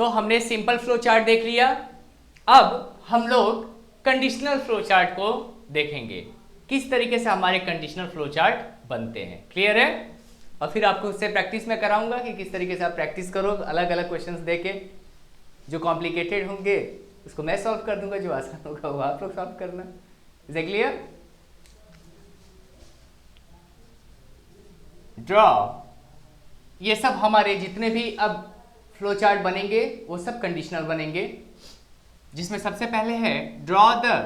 तो हमने simple flow chart देख लिया। अब हम लोग कंडीशनल फ्लो चार्ट को देखेंगे, किस तरीके से हमारे कंडीशनल फ्लो चार्ट बनते हैं। क्लियर है? और फिर आपको उससे प्रैक्टिस में कराऊंगा कि किस तरीके से आप प्रैक्टिस करो, अलग अलग क्वेश्चंस देके। जो कॉम्प्लिकेटेड होंगे उसको मैं सॉल्व कर दूंगा, जो आसान होगा वो आप लोग सॉल्व करना। Is it clear? ड्रॉ, ये सब हमारे जितने भी अब फ्लो चार्ट बनेंगे वो सब कंडीशनल बनेंगे, जिसमें सबसे पहले है draw the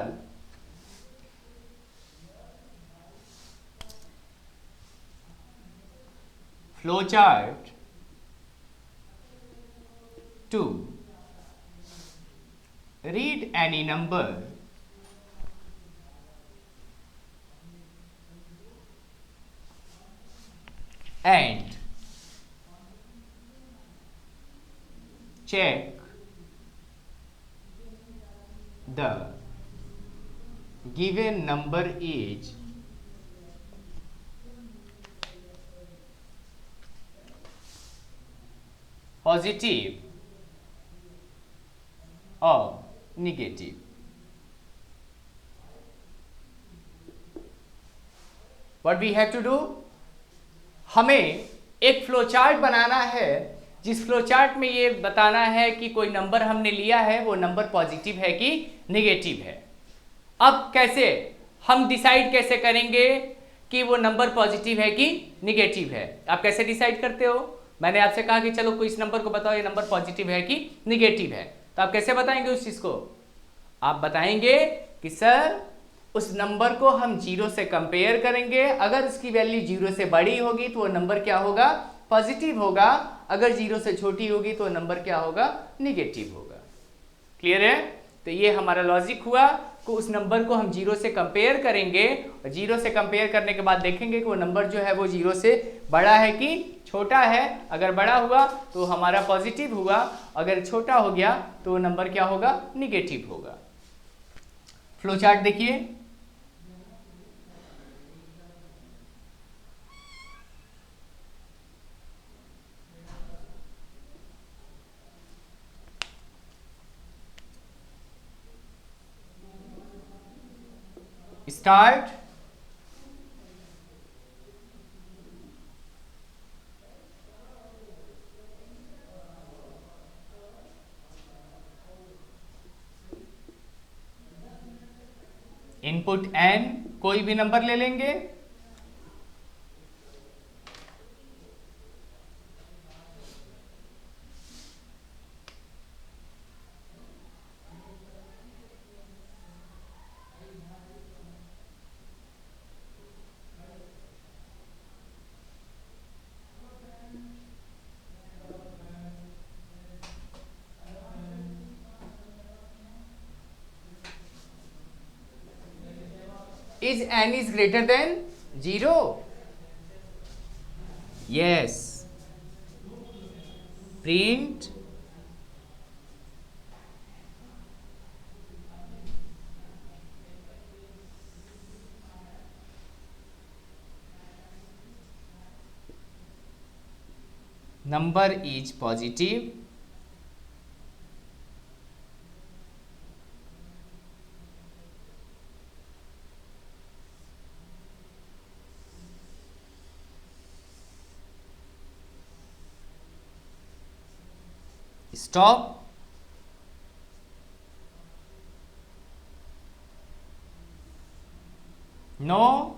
flow chart to read any number and check the given number is positive or negative। What we have to do, हमें एक फ्लो चार्ट बनाना है जिस फ्लो चार्ट में ये बताना है कि कोई नंबर हमने लिया है वो नंबर पॉजिटिव है कि नेगेटिव है। अब कैसे हम डिसाइड कैसे करेंगे कि वो नंबर पॉजिटिव है कि नेगेटिव है? आप कैसे डिसाइड करते हो? मैंने आपसे कहा कि चलो कोई इस नंबर को बताओ ये नंबर पॉजिटिव है कि नेगेटिव है, तो आप कैसे बताएंगे उस चीज को? आप बताएंगे कि सर उस नंबर को हम 0 से कंपेयर करेंगे, अगर उसकी वैल्यू 0 से बड़ी होगी तो वो नंबर क्या होगा? पॉजिटिव होगा, अगर 0 से छोटी होगी तो नंबर क्या होगा? निगेटिव होगा। क्लियर है? तो ये हमारा लॉजिक हुआ कि उस नंबर को हम 0 से कंपेयर करेंगे और 0 से कंपेयर करने के बाद देखेंगे कि वो नंबर जो है वो 0 से बड़ा है कि छोटा है। अगर बड़ा हुआ तो हमारा पॉजिटिव हुआ, अगर छोटा हो गया तो वो नंबर क्या होगा? निगेटिव होगा। फ्लो चार्ट देखिए, स्टार्ट, इनपुट n, कोई भी नंबर ले लेंगे, is n is greater than 0? Yes. Print number is positive stop, no,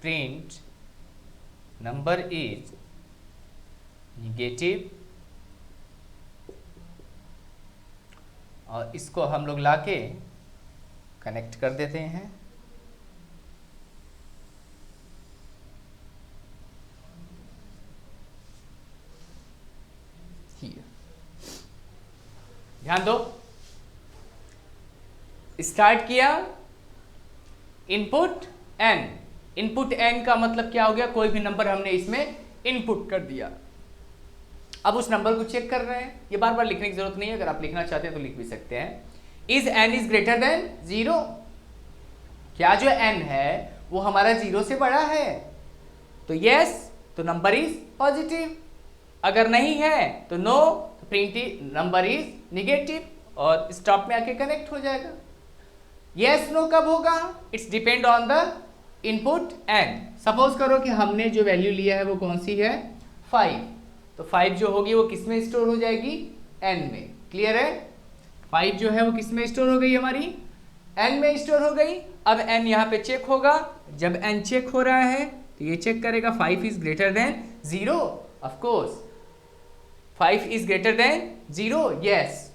print number is negative. और इसको हम लोग लाके कनेक्ट कर देते हैं। ध्यान दो, स्टार्ट किया, इनपुट n, इनपुट n का मतलब क्या हो गया? कोई भी नंबर हमने इसमें इनपुट कर दिया। अब उस नंबर को चेक कर रहे हैं, ये बार बार लिखने की जरूरत नहीं है, अगर आप लिखना चाहते हैं तो लिख भी सकते हैं। Is n is greater than 0, क्या जो n है वो हमारा 0 से बड़ा है, तो यस, तो नंबर इज पॉजिटिव। अगर नहीं है तो नो, तो प्रिंट नंबर इज निगेटिव, और स्टॉप में आके कनेक्ट हो जाएगा। यस नो कब होगा, it's depend on the input n। Suppose करो कि हमने जो वैल्यू लिया है वो कौन सी है, 5, तो 5 जो होगी वो किस में स्टोर हो जाएगी, n में। क्लियर है, 5 जो है वो किस में स्टोर हो गई, हमारी n में स्टोर हो गई। अब n यहाँ पे चेक होगा, जब n चेक हो रहा है तो ये चेक करेगा 5 is greater than 0, of course 5 is greater than 0, yes,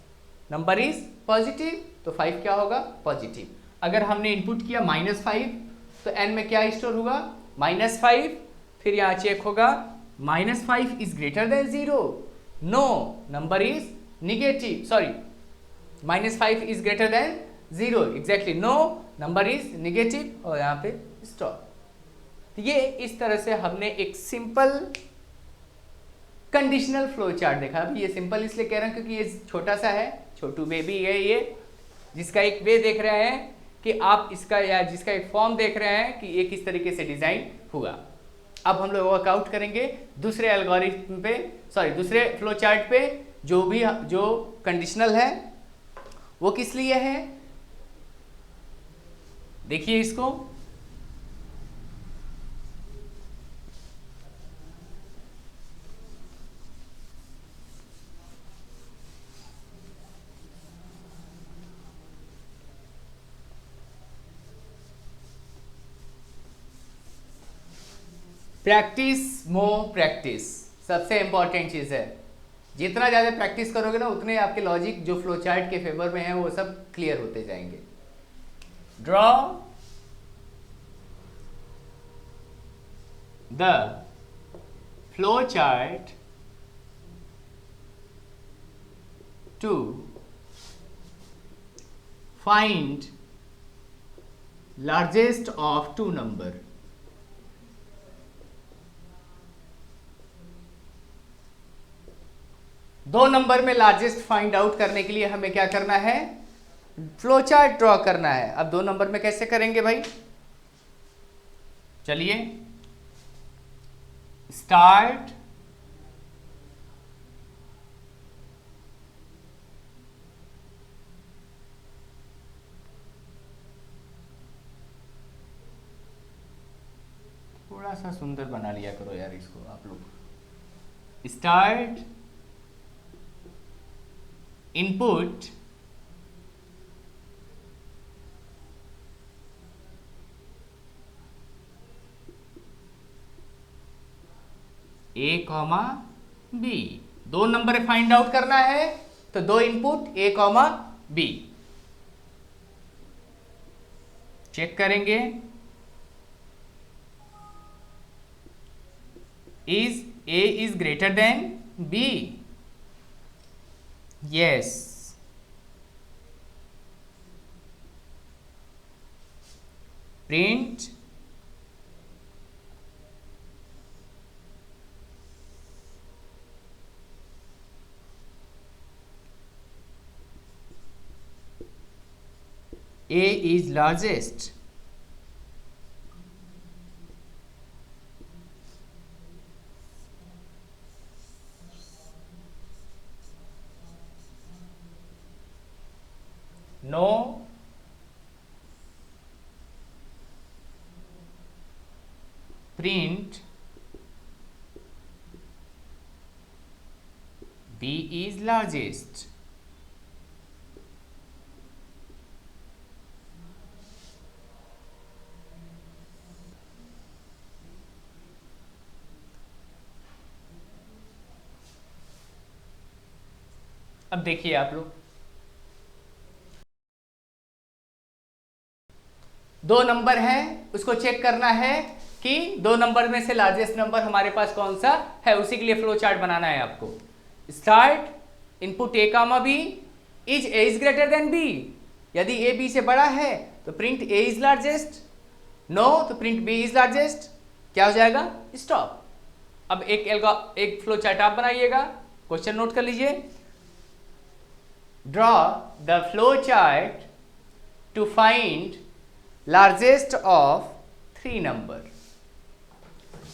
number is positive, तो 5 क्या होगा, पॉजिटिव। अगर हमने इनपुट किया -5 तो n में क्या स्टोर होगा, -5, फिर यहाँ चेक होगा -5 is greater than 0, no, number is negative, sorry -5 is greater than 0, exactly, no, number is negative, और यहाँ पे स्टॉप। ये इस तरह से हमने एक सिंपल कंडीशनल फ्लो चार्ट देखा। अभी ये सिंपल इसलिए कह रहा हूँ क्योंकि ये छोटा सा है, छोटू बेबी है ये, जिसका एक वे देख रहे हैं कि आप इसका, या जिसका एक फॉर्म देख रहे हैं कि ये किस तरीके से डिजाइन हुआ। अब हम लोग वर्कआउट करेंगे दूसरे एल्गोरिथम पे, सॉरी दूसरे फ्लो चार्ट पे, जो कंडीशनल है वो किस लिए है, देखिए इसको। प्रैक्टिस मोर प्रैक्टिस सबसे इंपॉर्टेंट चीज है। जितना ज़्यादा प्रैक्टिस करोगे ना, उतने आपके लॉजिक जो फ्लो चार्ट के फेवर में है वो सब क्लियर होते जाएंगे। Draw the flow chart to find largest of two number. दो नंबर में लार्जेस्ट फाइंड आउट करने के लिए हमें क्या करना है, फ्लो चार्ट ड्रॉ करना है। अब दो नंबर में कैसे करेंगे भाई, चलिए स्टार्ट थोड़ा सा सुंदर बना लिया करो यार इसको आप लोग। Start input A comma B, दो नंबर फाइंड आउट करना है तो दो input A comma B check करेंगे। Is A is greater than B, yes, print A is largest, no, print B is largest, अब देखिए आप लोग, दो नंबर है, उसको चेक करना है कि दो नंबर में से लार्जेस्ट नंबर हमारे पास कौन सा है, उसी के लिए फ्लो चार्ट बनाना है आपको। Start input A comma B, is A is greater than B, यदि ए बी से बड़ा है तो print A is largest, no तो प्रिंट बी इज लार्जेस्ट, क्या हो जाएगा, स्टॉप। अब एक फ्लो चार्ट आप बनाइएगा, क्वेश्चन नोट कर लीजिए। Draw the flow chart to find largest of 3 number.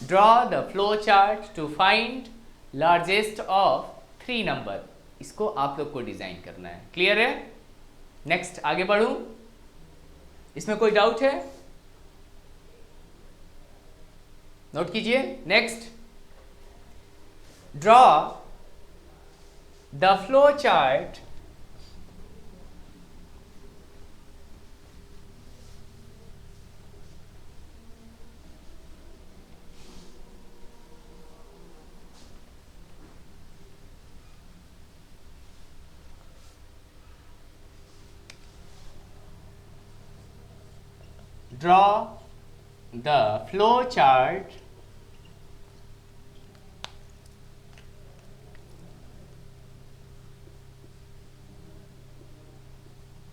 Draw the flow chart to find largest of 3 number. इसको आप लोग को डिजाइन करना है। क्लियर है? नेक्स्ट आगे बढ़ूं, इसमें कोई डाउट है? नोट कीजिए। Next, draw the flow chart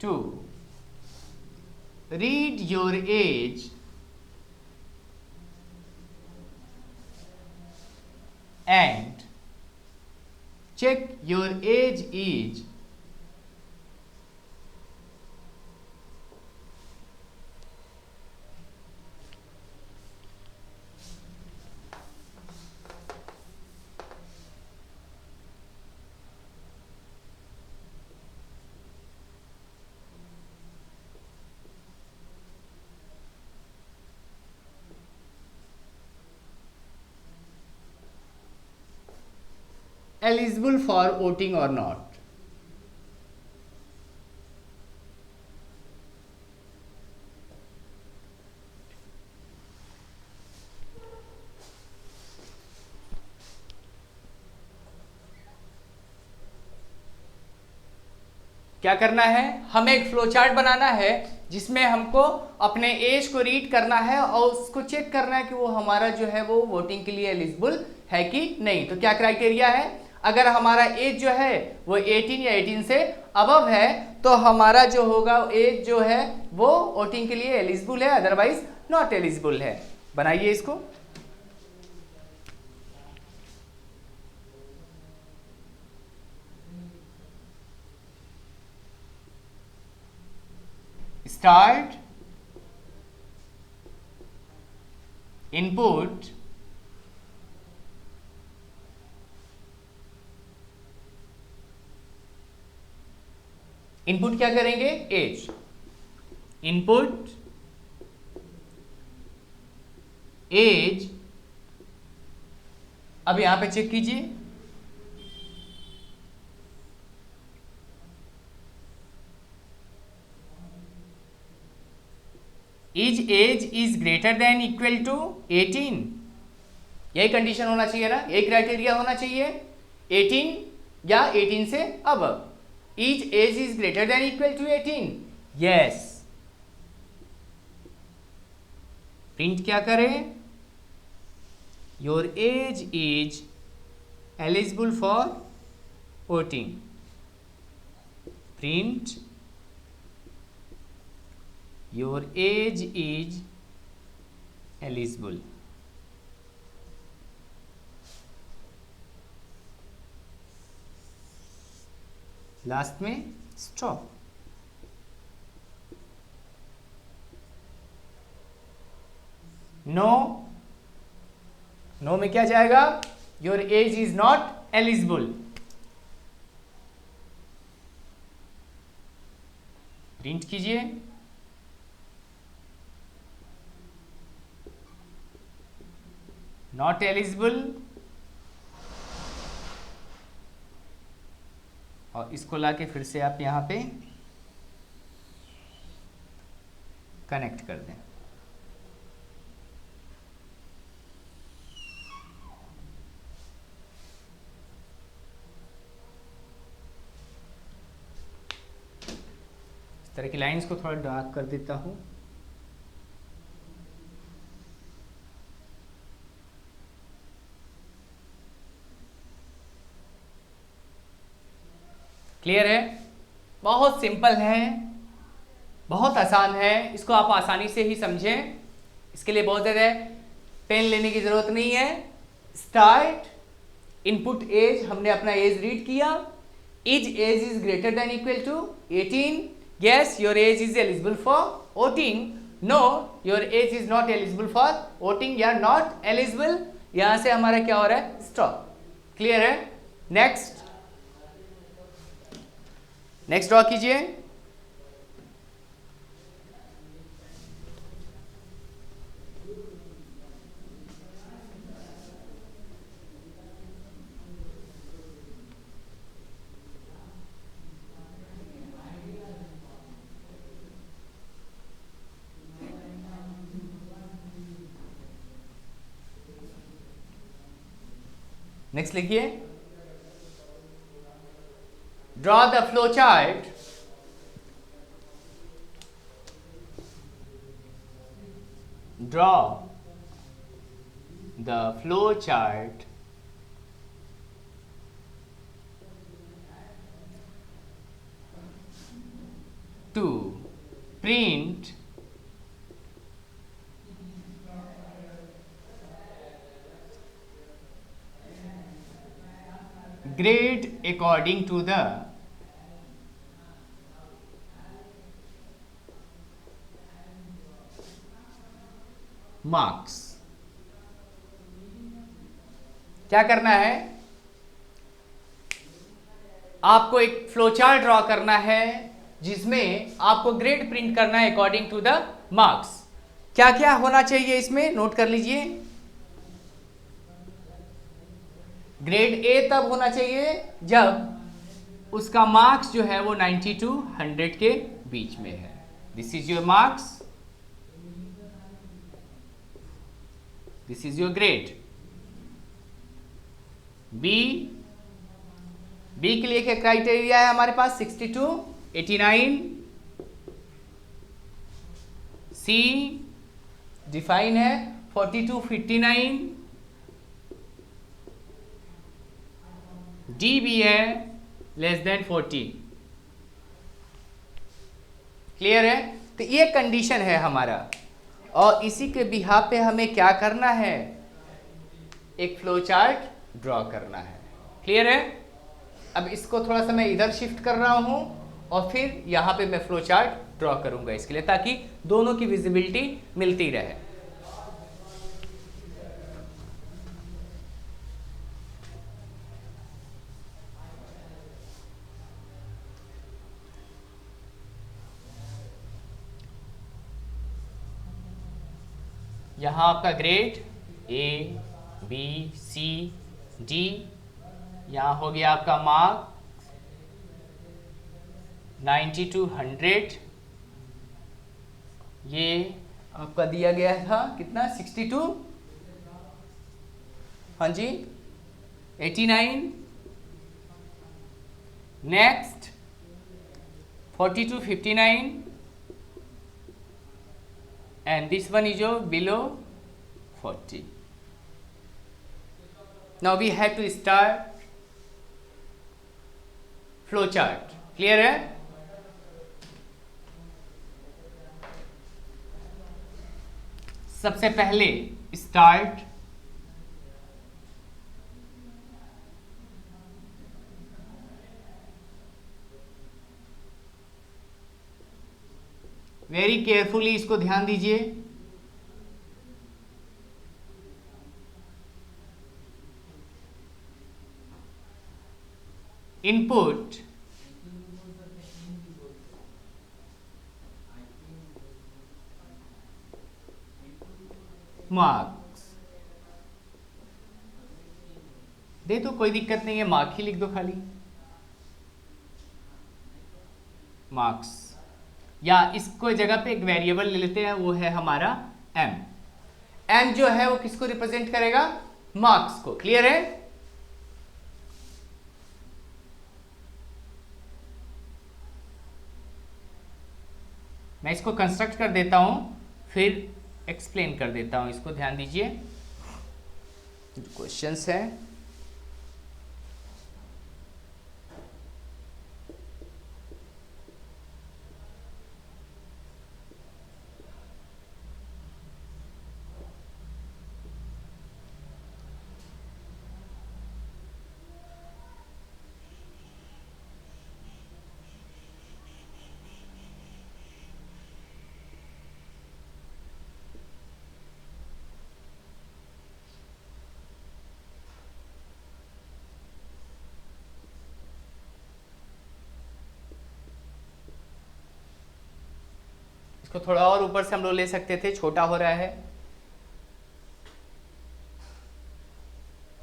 to read your age and check your age is eligible for voting or not। क्या करना है? हमें एक फ्लो चार्ट बनाना है जिसमें हमको अपने एज को रीड करना है और उसको चेक करना है कि वो हमारा जो है वो वोटिंग के लिए एलिजिबल है कि नहीं। तो क्या क्राइटेरिया है? अगर हमारा एज जो है वो 18 या 18 से अबव है तो हमारा जो होगा एज जो है वो वोटिंग के लिए एलिजिबल है, अदरवाइज नॉट एलिजिबल है। बनाइए इसको। स्टार्ट, इनपुट, इनपुट क्या करेंगे? एज। Input age. अब यहां पे चेक कीजिए, is age is greater than equal to 18। यही कंडीशन होना चाहिए ना, यही क्राइटेरिया होना चाहिए। 18 या 18 से अब। Is age is greater than equal to 18। Yes. Print क्या करें? Your age is eligible for voting. Print your age is eligible। Last में स्टॉप। नो, नो में क्या जाएगा? Your age is not eligible. Print कीजिए। नॉट एलिजिबल, और इसको लाके फिर से आप यहां पे कनेक्ट कर दें। इस तरह की लाइंस को थोड़ा डार्क कर देता हूं। क्लियर है? बहुत सिंपल है, बहुत आसान है। इसको आप आसानी से ही समझें। इसके लिए बहुत ज़्यादा पेन लेने की ज़रूरत नहीं है। स्टार्ट, इनपुट एज, हमने अपना एज रीड किया, is age is greater than equal to 18, yes your age is eligible for voting, no your age is not eligible for voting, या not eligible, यहां से हमारा क्या हो रहा है, स्टॉप। क्लियर है? नेक्स्ट, नेक्स्ट ड्रॉ कीजिए। नेक्स्ट लिखिए, draw the flow chart to print grade according to the marks। क्या करना है, आपको एक फ्लोचार्ट ड्रॉ करना है जिसमें आपको ग्रेड प्रिंट करना है अकॉर्डिंग टू द मार्क्स। क्या क्या होना चाहिए इसमें, नोट कर लीजिए। ग्रेड ए तब होना चाहिए जब उसका मार्क्स जो है वो 90 to 100 के बीच में है। This is your marks, this is your grade. B, B के लिए क्या क्राइटेरिया है हमारे पास, 62, 89। सी डिफाइन है 42, 59। डी भी है लेस देन 40। क्लियर है? तो ये कंडीशन है हमारा, और इसी के बिहाफ पे हमें क्या करना है, एक फ्लो चार्ट ड्रॉ करना है। क्लियर है? अब इसको थोड़ा सा मैं इधर शिफ्ट कर रहा हूं और फिर यहां पे मैं फ्लो चार्ट ड्रॉ करूंगा इसके लिए, ताकि दोनों की विजिबिलिटी मिलती रहे। यहाँ आपका grade A B C D, यहाँ हो गया आपका मार्क 90 to 100। ये आपका दिया गया था कितना, 62, हाँ जी 89। Next 40 to 59, and this one is your below 40. Now we have to start flow chart. Clear है? सबसे पहले स्टार्ट वेरी केयरफुली, इसको ध्यान दीजिए। इनपुट मार्क्स दे दो, कोई दिक्कत नहीं है, मार्क ही लिख दो खाली, मार्क्स। या इसको जगह पे एक वेरिएबल ले लेते हैं, वो है हमारा m। m जो है वो किसको रिप्रेजेंट करेगा, मार्क्स को। क्लियर है? मैं इसको कंस्ट्रक्ट कर देता हूं, फिर एक्सप्लेन कर देता हूं, इसको ध्यान दीजिए। क्वेश्चंस है, इसको थोड़ा और ऊपर से हम लोग ले सकते थे, छोटा हो रहा है।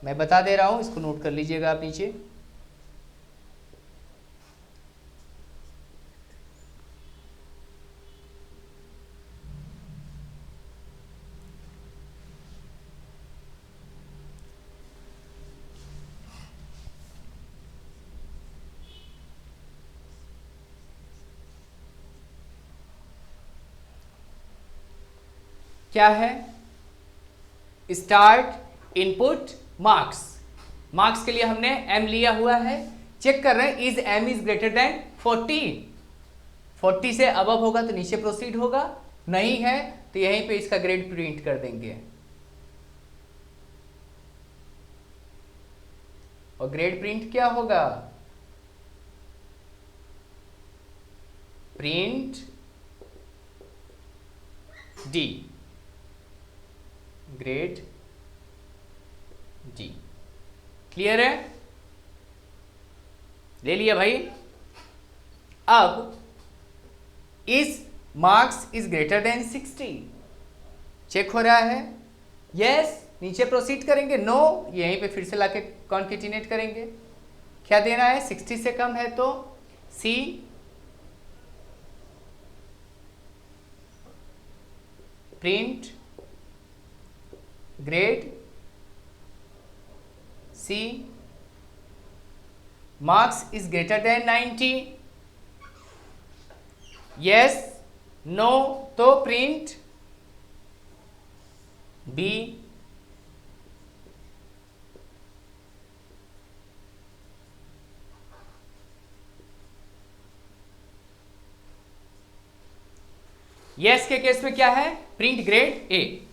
मैं बता दे रहा हूं, इसको नोट कर लीजिएगा आप नीचे। क्या है? Start input marks. मार्क्स के लिए हमने m लिया हुआ है। चेक कर रहे हैं is m is greater then 40। 40 से अबव होगा तो नीचे प्रोसीड होगा, नहीं है तो यहीं पे इसका ग्रेड प्रिंट कर देंगे। और ग्रेड प्रिंट क्या होगा? Print D, grade D. Clear है? ले लिया भाई। अब इस marks is greater than 60, check हो रहा है, यस, नीचे प्रोसीड करेंगे, नो, यहीं पे फिर से लाके कॉन्केटिनेट करेंगे। क्या देना है? 60 से कम है तो C, print grade C, marks is greater than 90, yes, no तो प्रिंट बी। यस के केस में क्या है? Print grade A.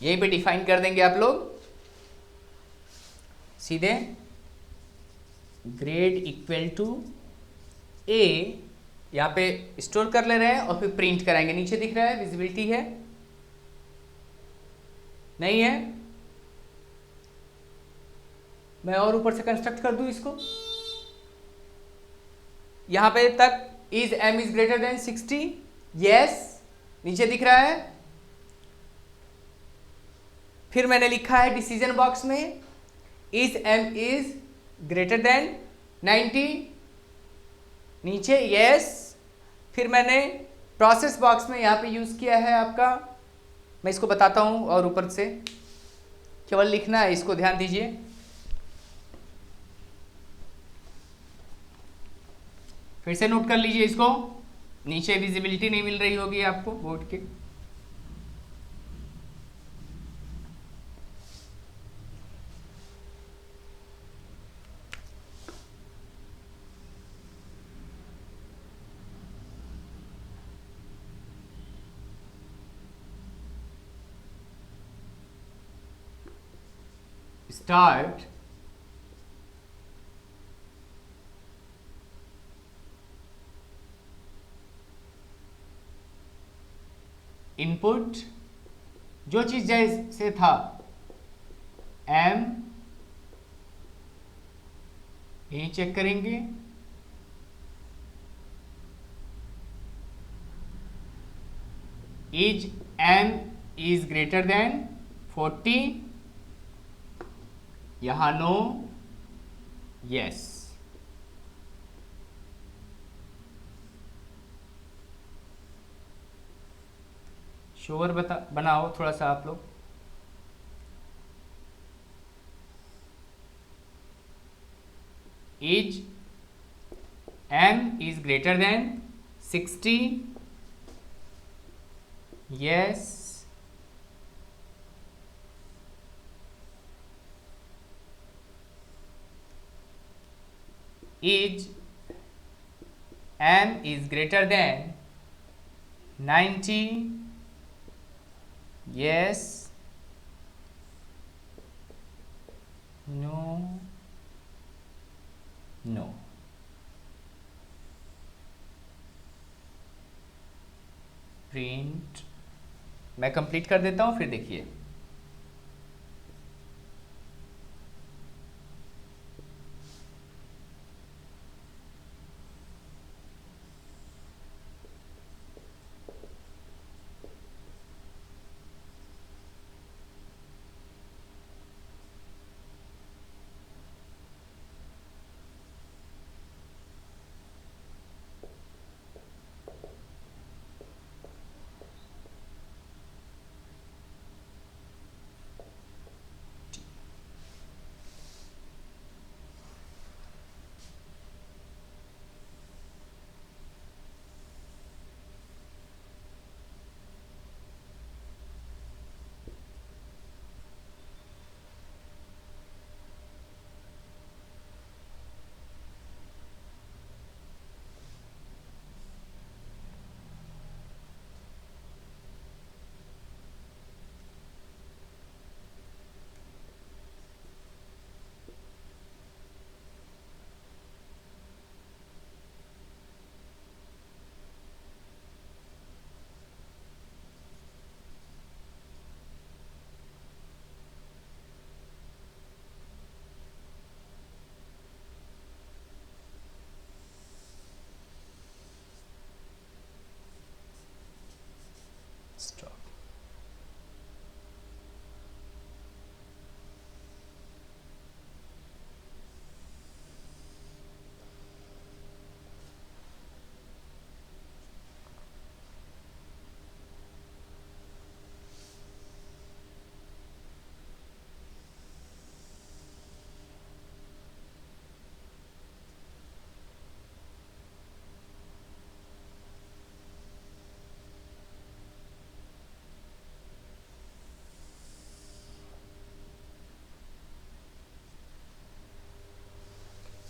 यहीं पे डिफाइन कर देंगे आप लोग सीधे, ग्रेड इक्वल टू ए, यहां पे स्टोर कर ले रहे हैं और फिर प्रिंट कराएंगे। नीचे दिख रहा है, विजिबिलिटी है, नहीं है? मैं और ऊपर से कंस्ट्रक्ट कर दूं इसको, यहां पे तक is m is greater than 60, yes, नीचे दिख रहा है। फिर मैंने लिखा है डिसीजन बॉक्स में is m is greater than 90, नीचे यस। फिर मैंने प्रोसेस बॉक्स में यहां पे यूज किया है आपका, मैं इसको बताता हूं और ऊपर से केवल लिखना है, इसको ध्यान दीजिए। फिर से नोट कर लीजिए इसको, नीचे विजिबिलिटी नहीं मिल रही होगी आपको बोर्ड के। स्टार्ट इनपुट, जो चीज जैसे था m, यही चेक करेंगे, is m is greater then 40, यहां नो, यस। शोर बनाओ थोड़ा सा आप लोग। Is m is greater than 60, yes, is m is greater than 90, yes, no, no। Print मैं कंप्लीट कर देता हूं, फिर देखिए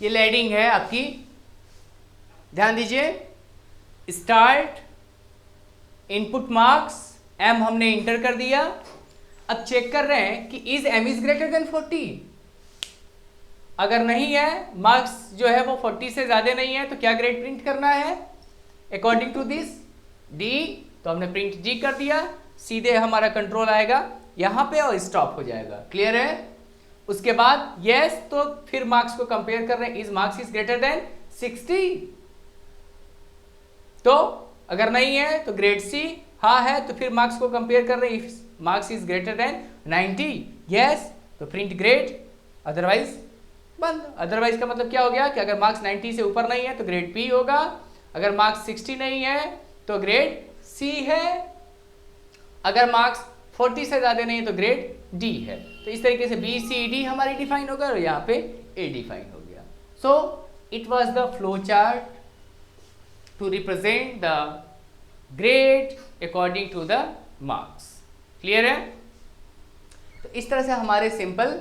ये लैडिंग है आपकी, ध्यान दीजिए। स्टार्ट, इनपुट मार्क्स m हमने इंटर कर दिया। अब चेक कर रहे हैं कि is m is greater then 40। अगर नहीं है, मार्क्स जो है वो 40 से ज्यादा नहीं है, तो क्या ग्रेड प्रिंट करना है अकॉर्डिंग टू दिस d। तो हमने प्रिंट g कर दिया, सीधे हमारा कंट्रोल आएगा यहां पे और स्टॉप हो जाएगा। क्लियर है? उसके बाद यस, तो फिर मार्क्स को कंपेयर कर रहे हैं, is marks is greater than 60। तो अगर नहीं है तो ग्रेड सी, हाँ है तो फिर मार्क्स को कंपेयर कर रहे हैं, if marks is greater than 90 yes तो प्रिंट ग्रेड, अदरवाइज बंद। अदरवाइज का मतलब क्या हो गया कि अगर मार्क्स 90 से ऊपर नहीं है तो ग्रेड बी होगा, अगर मार्क्स 60 नहीं है तो ग्रेड सी है, अगर मार्क्स 40 से ज्यादा नहीं है तो ग्रेड डी है। तो इस तरीके से बी सी डी हमारी डिफाइन होगा और यहाँ पे ए डिफाइन हो गया। So it was the flow chart to represent the grade according to the marks। Clear है? तो इस तरह से हमारे सिंपल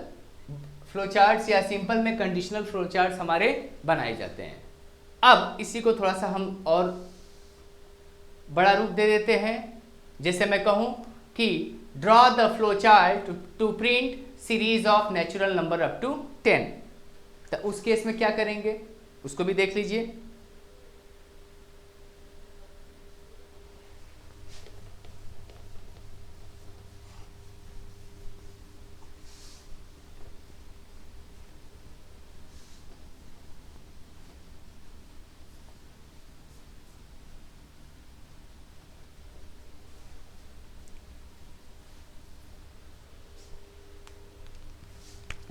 फ्लो चार्ट्स या सिंपल में कंडीशनल फ्लो चार्ट्स हमारे बनाए जाते हैं। अब इसी को थोड़ा सा हम और बड़ा रूप दे देते हैं। जैसे मैं कहूं कि draw the flow chart to print series of natural number up to 10। तो उस केस में क्या करेंगे उसको भी देख लीजिए।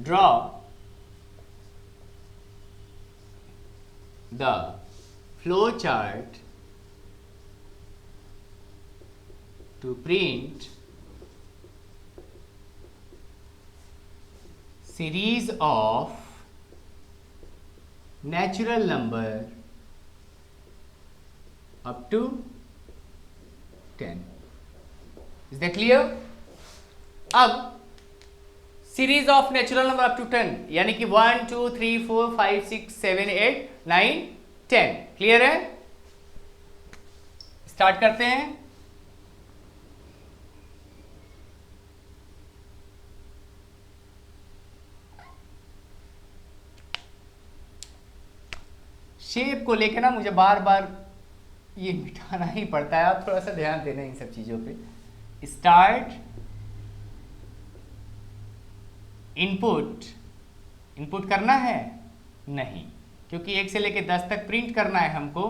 Draw the flow chart to print series of natural number up to 10। Is that clear? अब series of natural number up to 10 यानी कि 1 2 3 4 5 6 7 8 9 10। क्लियर है? स्टार्ट करते हैं। शेप को लेकर ना मुझे बार बार ये मिटाना ही पड़ता है, आप थोड़ा सा ध्यान देना इन सब चीजों पे। स्टार्ट, इनपुट, इनपुट करना है नहीं, क्योंकि 1 से लेके 10 तक प्रिंट करना है हमको,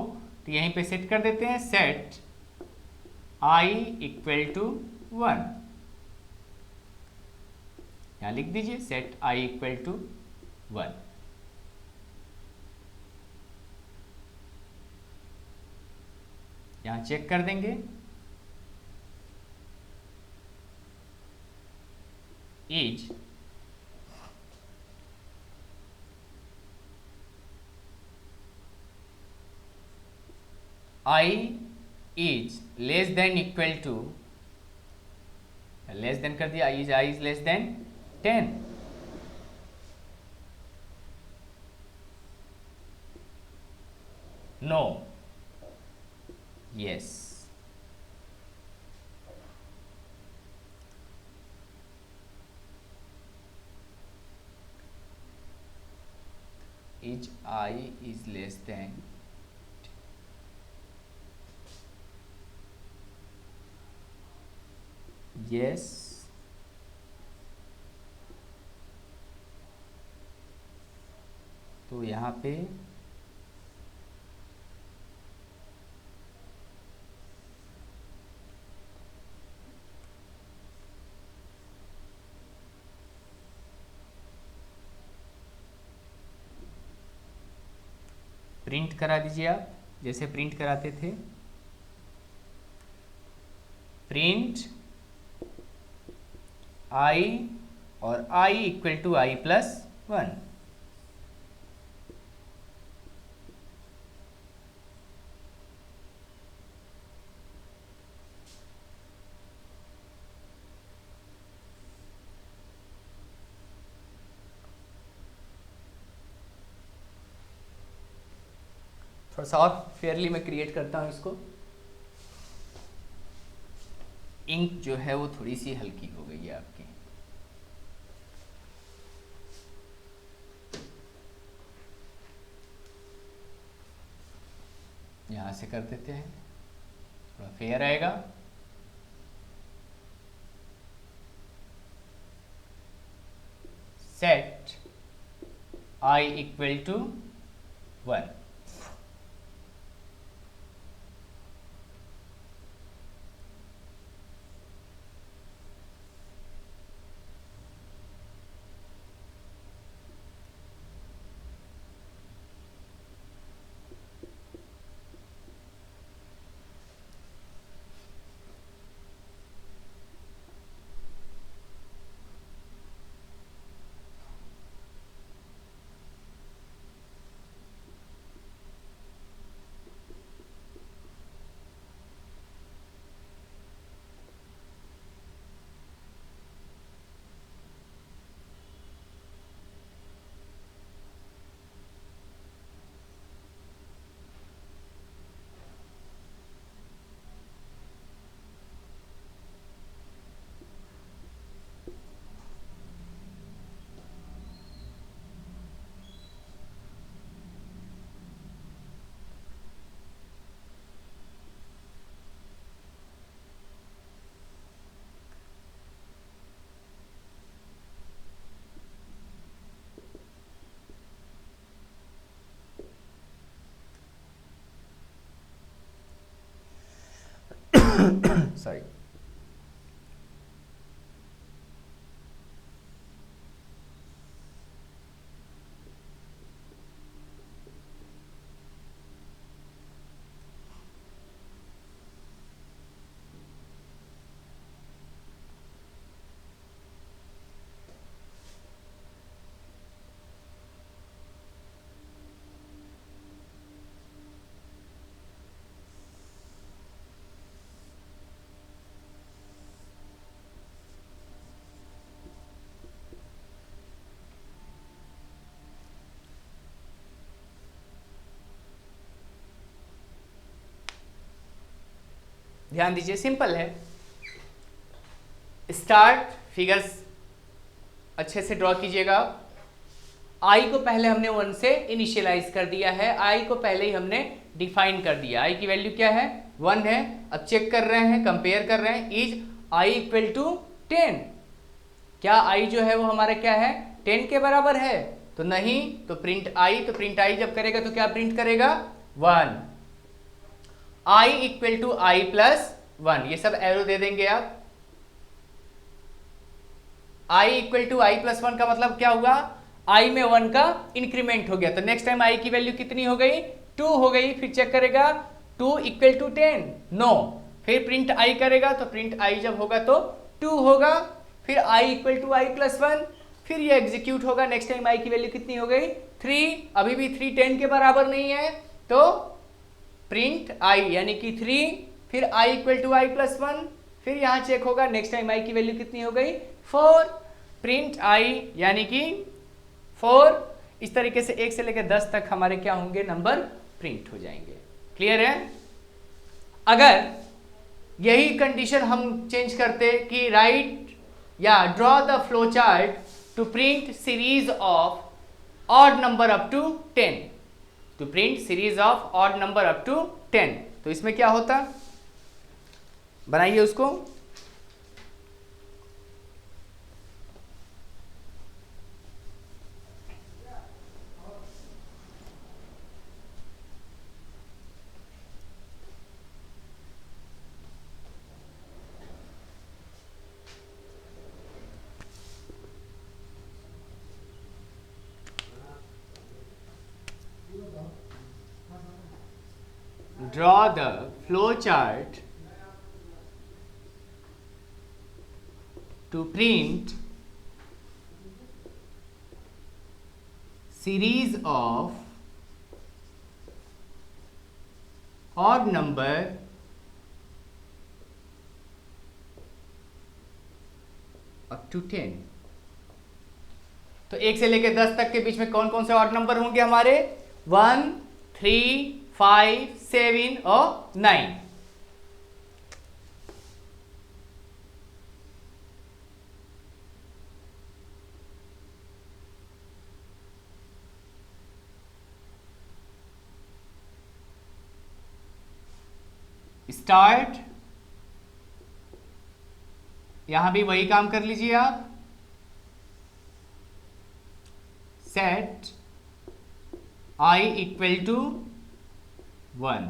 तो यहीं पे सेट कर देते हैं सेट i इक्वल टू 1। यहां लिख दीजिए सेट i इक्वल टू 1। यहां चेक कर देंगे is I is less than equal to, less than कर दिया, I is less than 10। No, yes. Is I is less than, yes. तो यहाँ पे प्रिंट करा दीजिए आप, जैसे प्रिंट कराते थे। प्रिंट i और i equal to i plus 1। थोड़ा सा और फेयरली मैं क्रिएट करता हूँ इसको। इंक जो है वो थोड़ी सी हल्की हो गई है आपकी। यहाँ से कर देते हैं, थोड़ा फेयर आएगा। Set I equal to 1। Sorry. ध्यान दीजिए, सिंपल है। स्टार्ट फिगर्स अच्छे से ड्रॉ कीजिएगा। आई को पहले हमने 1 से इनिशियलाइज कर दिया है, आई को पहले ही हमने डिफाइन कर दिया। आई की वैल्यू क्या है? 1 है। अब चेक कर रहे हैं, कंपेयर कर रहे हैं, इज आई इक्वल टू 10। क्या आई जो है वो हमारा क्या है? 10 के बराबर है? तो नहीं, तो प्रिंट आई। तो प्रिंट आई जब करेगा तो क्या प्रिंट करेगा? 1। I equal to I plus 1, ये सब एरो दे देंगे आप। I equal to I plus 1 का मतलब क्या हुआ? आई में 1 का इंक्रीमेंट हो गया। तो नेक्स्ट टाइम आई की वैल्यू कितनी हो गई? 2 हो गई। फिर चेक करेगा 2 इक्वल टू 10, नो। फिर प्रिंट आई करेगा तो प्रिंट आई जब होगा तो 2 होगा। फिर I equal to I plus 1, फिर ये एग्जीक्यूट होगा। नेक्स्ट टाइम आई की वैल्यू कितनी हो गई? 3। अभी भी 3 10 के बराबर नहीं है, तो प्रिंट आई यानी कि 3। फिर I equal to I plus 1, फिर यहां चेक होगा। नेक्स्ट टाइम आई की वैल्यू कितनी हो गई? 4। प्रिंट आई यानी कि 4। इस तरीके से 1 से लेकर 10 तक हमारे क्या होंगे? नंबर प्रिंट हो जाएंगे। क्लियर है? अगर यही कंडीशन हम चेंज करते कि राइट या draw the flow chart to print series of odd number up to 10, to print series of odd number up to 10, तो इसमें क्या होता? बनाइए उसको। Draw the flow chart to print series of odd number up to 10। तो 1 से लेकर 10 तक के बीच में कौन कौन से ऑड नंबर होंगे हमारे? 1, 3, 5 7 और 9। स्टार्ट, यहां भी वही काम कर लीजिए आप। Set I equal to 1।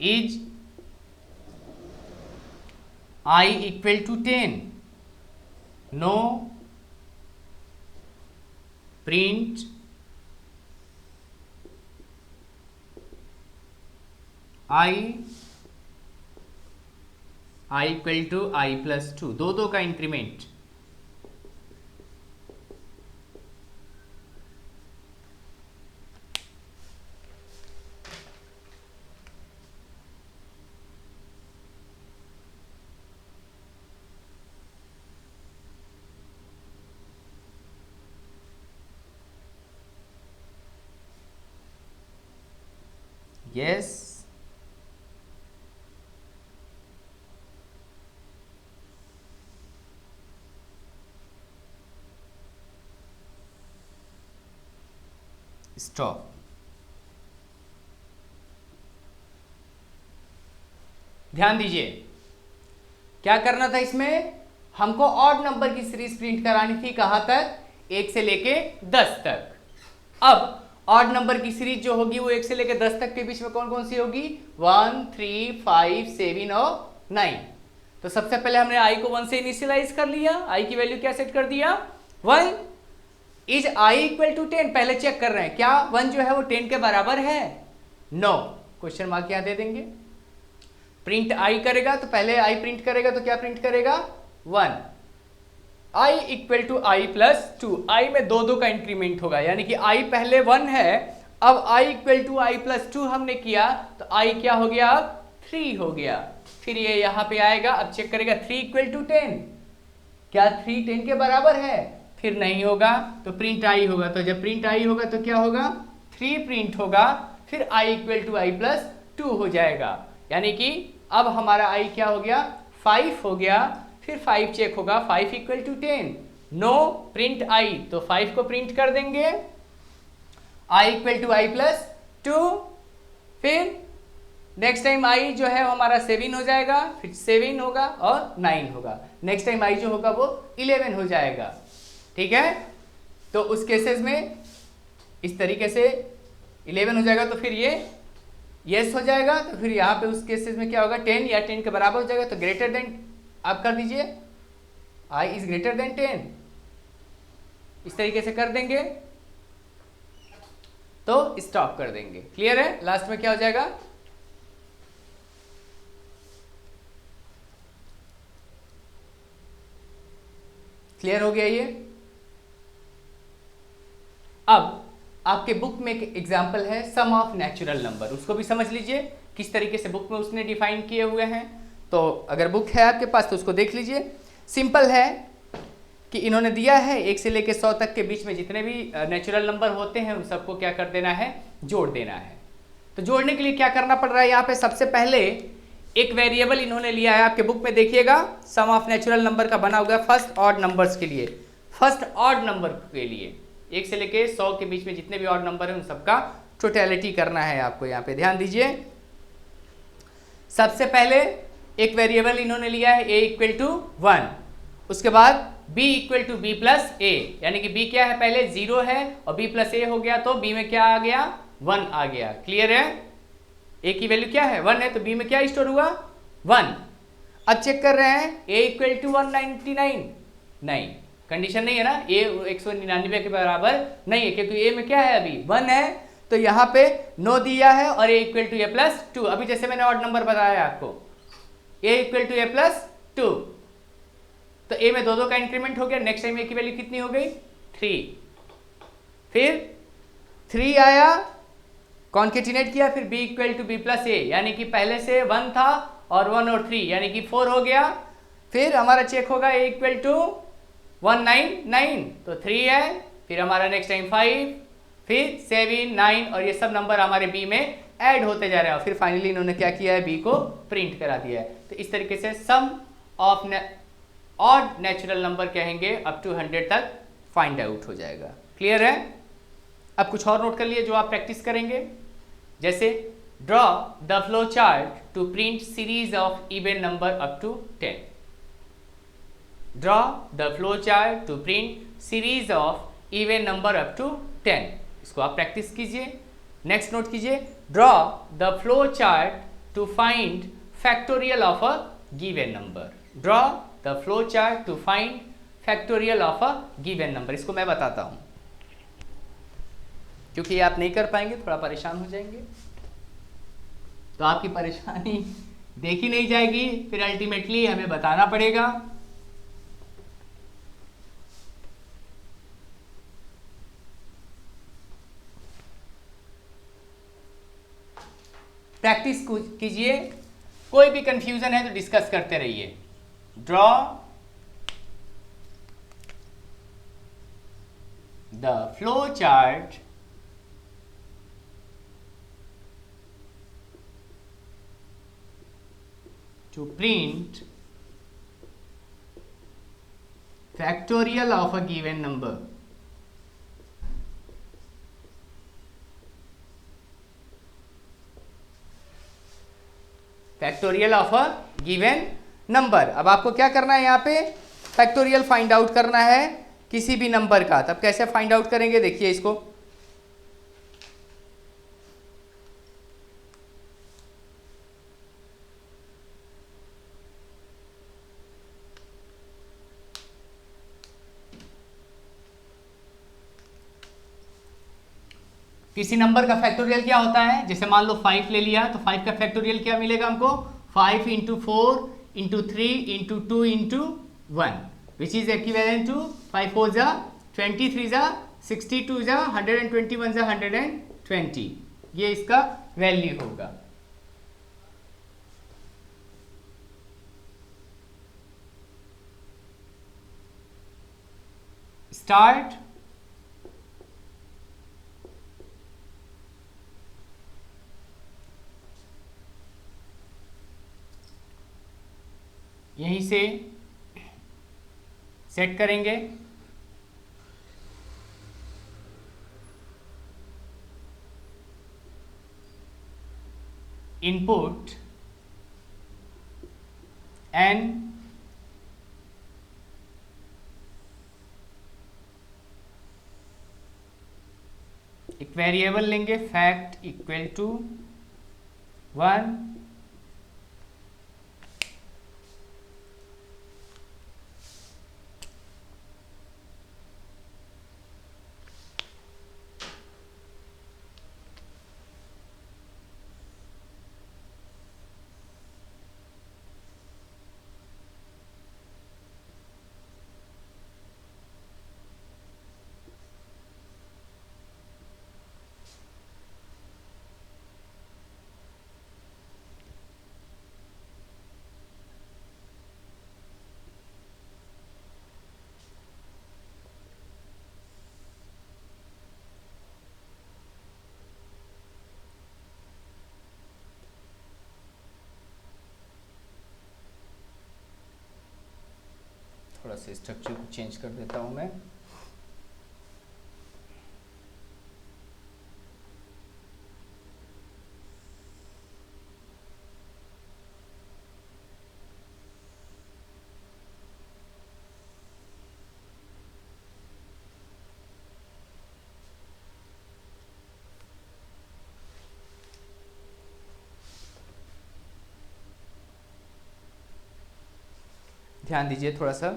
Is I equal to 10। No print I equal to I plus 2, दो का इंक्रीमेंट। Yes, stop. ध्यान दीजिए, क्या करना था इसमें, हमको ऑड नंबर की सीरीज प्रिंट करानी थी। कहां तक, 1 से लेके 10 तक। अब ऑड नंबर की सीरीज जो होगी वो 1 से लेके 10 तक के बीच में कौन कौन सी होगी, 1 3 5 7 और 9। तो सबसे पहले हमने i को 1 से इनिशियलाइज कर लिया। i की वैल्यू क्या सेट कर दिया, 1। इज i इक्वल टू 10, पहले चेक कर रहे हैं क्या 1 जो है वो 10 के बराबर है, नो, क्वेश्चन मार्क यहां दे देंगे। प्रिंट i करेगा तो पहले i प्रिंट करेगा तो क्या प्रिंट करेगा, 1। i equal to I plus 2, i में दो का इंक्रीमेंट होगा, यानी कि i पहले 1 है, अब i equal to I plus 2 हमने किया तो i क्या हो गया, अब 3 हो गया। फिर ये यहां पे आएगा, अब चेक करेगा 3 इक्वल टू 10, क्या 3 10 के बराबर है, फिर नहीं होगा तो प्रिंट i होगा। तो जब प्रिंट i होगा तो क्या होगा, 3 प्रिंट होगा, फिर i equal to I plus 2 हो जाएगा, यानी कि अब हमारा i क्या हो गया, 5 हो गया। फिर 5 चेक होगा, 5 equal to 10, no print i, तो 5 को प्रिंट कर देंगे, i equal to I plus 2। फिर नेक्स्ट टाइम i जो है हमारा 7 हो जाएगा, फिर 7 होगा और 9 होगा। नेक्स्ट टाइम i जो होगा वो 11 हो जाएगा, ठीक है। तो उस केसेस में इस तरीके से 11 हो जाएगा, तो फिर ये यस हो जाएगा। तो फिर यहाँ पे उस केसेस में क्या होगा, 10 या 10 के बराबर हो जाएगा, तो ग्रेटर देन आप कर दीजिए, i इज ग्रेटर देन 10, इस तरीके से कर देंगे तो स्टॉप कर देंगे। क्लियर है, लास्ट में क्या हो जाएगा, क्लियर हो गया ये। अब आपके बुक में एक एग्जाम्पल है सम ऑफ नेचुरल नंबर, उसको भी समझ लीजिए किस तरीके से बुक में उसने डिफाइन किए हुए हैं। तो अगर बुक है आपके पास तो उसको देख लीजिए। सिंपल है कि इन्होंने दिया है 1 से लेकर 100 तक के बीच में जितने भी नेचुरल नंबर होते हैं उन सबको क्या कर देना है, जोड़ देना है। तो जोड़ने के लिए क्या करना पड़ रहा है, यहाँ पे सबसे पहले एक वेरिएबल इन्होंने लिया है, आपके बुक में देखिएगा सम ऑफ नेचुरल नंबर का बना हुआ है फर्स्ट ऑड नंबर्स के लिए, फर्स्ट ऑड नंबर के लिए 1 से लेके 100 के बीच में जितने भी ऑड नंबर है उन सबका टोटलिटी करना है आपको। यहाँ पे ध्यान दीजिए, सबसे पहले एक वेरिएबल इन्होंने लिया है a इक्वल टू 1, उसके बाद b equal to b plus a, यानी कि b क्या है, पहले 0 है और b प्लस a हो गया तो b में क्या आ गया, 1 आ गया। क्लियर है, a की वैल्यू क्या है, 1 है, तो b में क्या स्टोर हुआ, 1। अब चेक कर रहे हैं a इक्वल टू 199, नहीं, कंडीशन नहीं है ना, a 199 के बराबर नहीं है क्योंकि a में क्या है, अभी 1 है, तो यहाँ पे नो दिया है और a equal to a plus 2। अभी जैसे मैंने ऑड नंबर बताया आपको, a equal to a plus 2, तो a में दो का इंक्रीमेंट हो गया। नेक्स्ट टाइम a की वैल्यू कितनी हो गई, 3, फिर 3 आया, कॉन्केटिनेट किया, फिर b equal to b plus a, यानी कि पहले से 1 था और 1 और 3 यानी कि 4 हो गया। फिर हमारा चेक होगा a इक्वल टू 199, तो 3 है, फिर हमारा नेक्स्ट टाइम 5, फिर 7, 9 और ये सब नंबर हमारे b में ऐड होते जा रहे हैं और फिर फाइनली इन्होंने क्या किया है, b को प्रिंट करा दिया है। तो इस तरीके से सम ऑफ ऑड नेचुरल नंबर कहेंगे अप टू 100 तक फाइंड आउट हो जाएगा। क्लियर है? अब कुछ और नोट कर लिए जो आप प्रैक्टिस करेंगे, जैसे draw the flow chart to print series of even number up to 10। Draw the flow chart to print series of even number up to 10। इसको आप प्रैक्टिस कीजिए। नेक्स्ट नोट कीजिए, draw the flow chart to find factorial of a given number. Draw the flow chart to find factorial of a given number. इसको मैं बताता हूं, क्योंकि ये आप नहीं कर पाएंगे, थोड़ा परेशान हो जाएंगे, तो आपकी परेशानी देखी नहीं जाएगी, फिर अल्टीमेटली हमें बताना पड़ेगा। प्रैक्टिस कीजिए, कोई भी कंफ्यूजन है तो डिस्कस करते रहिए। Draw the flow chart to print factorial of a given number। Factorial of a given number. अब आपको क्या करना है, यहाँ पे फैक्टोरियल फाइंड आउट करना है किसी भी नंबर का। तब कैसे फाइंड आउट करेंगे, देखिए इसको। किसी नंबर का फैक्टोरियल क्या होता है, जैसे मान लो 5 ले लिया, तो 5 का फैक्टोरियल क्या मिलेगा हमको, 5 into 4 into 3 into 2 into 1 which is equivalent to 5 4 जा 23 जा 62 जा 121 जा 120। ये इसका वैल्यू होगा। स्टार्ट यहीं से सेट करेंगे। इनपुट n, एक वेरिएबल लेंगे फैक्ट इक्वल टू 1, थोड़ा सा स्ट्रक्चर को चेंज कर देता हूं मैं। ध्यान दीजिए थोड़ा सा।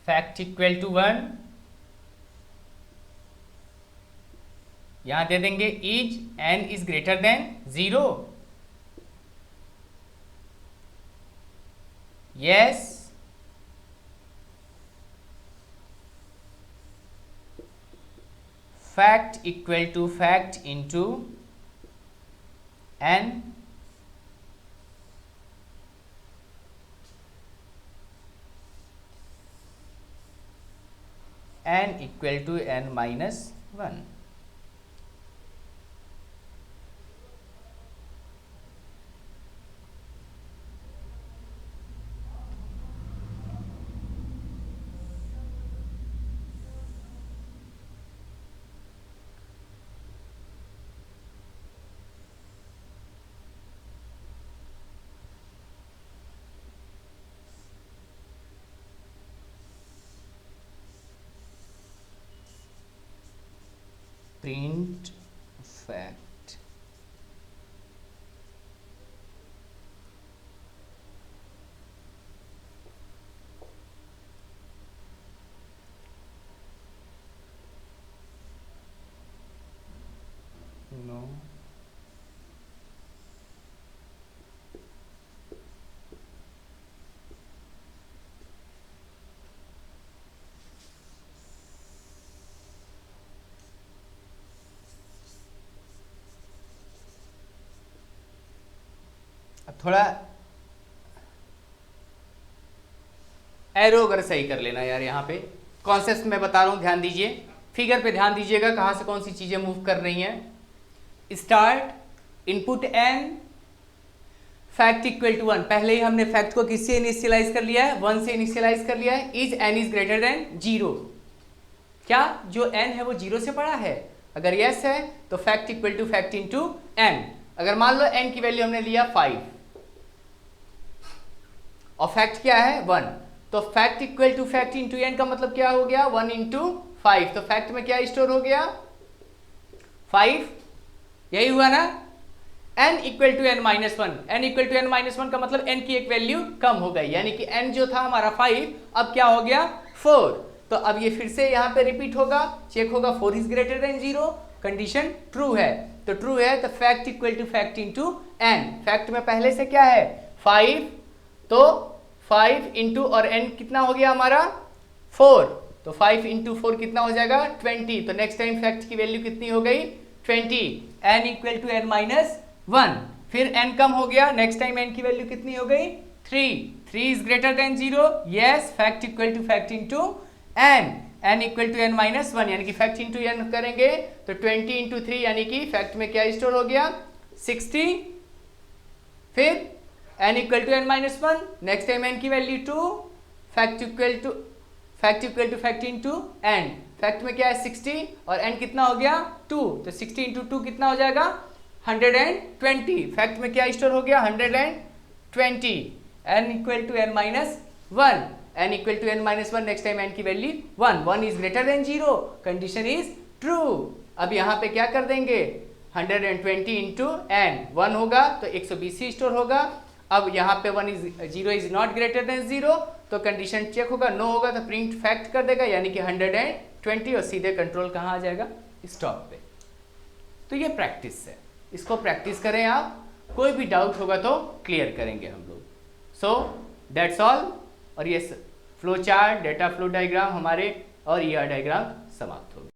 फैक्ट इक्वल टू 1, यहां दे देंगे is n is greater than 0। Yes fact equal to fact into n equal to n minus 1। Print fact no थोड़ा एरो अगर सही कर लेना यार, यहाँ पे कॉन्सेप्ट मैं बता रहा हूँ, ध्यान दीजिए, फिगर पे ध्यान दीजिएगा कहाँ से कौन सी चीजें मूव कर रही हैं। Start input n fact equal to 1, पहले ही हमने फैक्ट को किससे इनिशियलाइज कर लिया है, 1 से इनिशियलाइज कर लिया है। Is n is greater than 0, क्या जो n है वो 0 से बड़ा है? अगर यस है तो fact equal to fact into n। अगर मान लो n की वैल्यू हमने लिया 5 और फैक्ट क्या है 1, तो fact equal to fact into n का मतलब क्या हो गया 1 इंटू 5। तो फैक्ट में क्या स्टोर हो गया 5, यही हुआ ना। n equal to n minus 1, n equal to n minus 1 का मतलब n की एक वैल्यू कम हो गई, यानी कि n जो था हमारा 5 अब क्या हो गया 4। तो अब ये फिर से यहाँ पे रिपीट होगा, चेक होगा 4 is greater than 0, condition true है। तो ट्रू है तो fact equal to fact into n। Fact में पहले से क्या है 5, तो 5 इंटू और n कितना हो गया हमारा 4, तो 5 इंटू 4 कितना हो जाएगा 20। तो नेक्स्ट टाइम फैक्ट की वैल्यू कितनी हो गई 20, n equal to n minus 1। फिर n कम हो गया, नेक्स्ट टाइम n की वैल्यू कितनी हो गई 3 is greater than 0, yes fact equal to fact into n equal to n minus 1, यानी कि फैक्ट इंटू n करेंगे तो 20 इंटू 3 यानी कि फैक्ट में क्या स्टोर हो गया 60। फिर n equal to n minus 1, next time n की value 2, fact equal to fact into n, fact में क्या है 60 और n कितना हो गया 2, तो 60 इंटू 2 कितना हो जाएगा 120। फैक्ट में क्या स्टोर हो गया 120, n equal to n minus 1, n equal to n minus 1, next time n की value 1 is greater than 0, condition is true. अब यहाँ पे क्या कर देंगे 120 इंटू n, 1 होगा तो 120 स्टोर होगा। अब यहाँ पे 0 इज नॉट ग्रेटर देन 0, तो कंडीशन चेक होगा, नो होगा तो प्रिंट फैक्ट कर देगा, यानी कि 120 और सीधे कंट्रोल कहाँ आ जाएगा स्टॉप पे। तो ये प्रैक्टिस है, इसको प्रैक्टिस करें आप, कोई भी डाउट होगा तो क्लियर करेंगे हम लोग। So that's all. और ये flow chart, data flow diagram हमारे और ER डायग्राम समाप्त हो गए।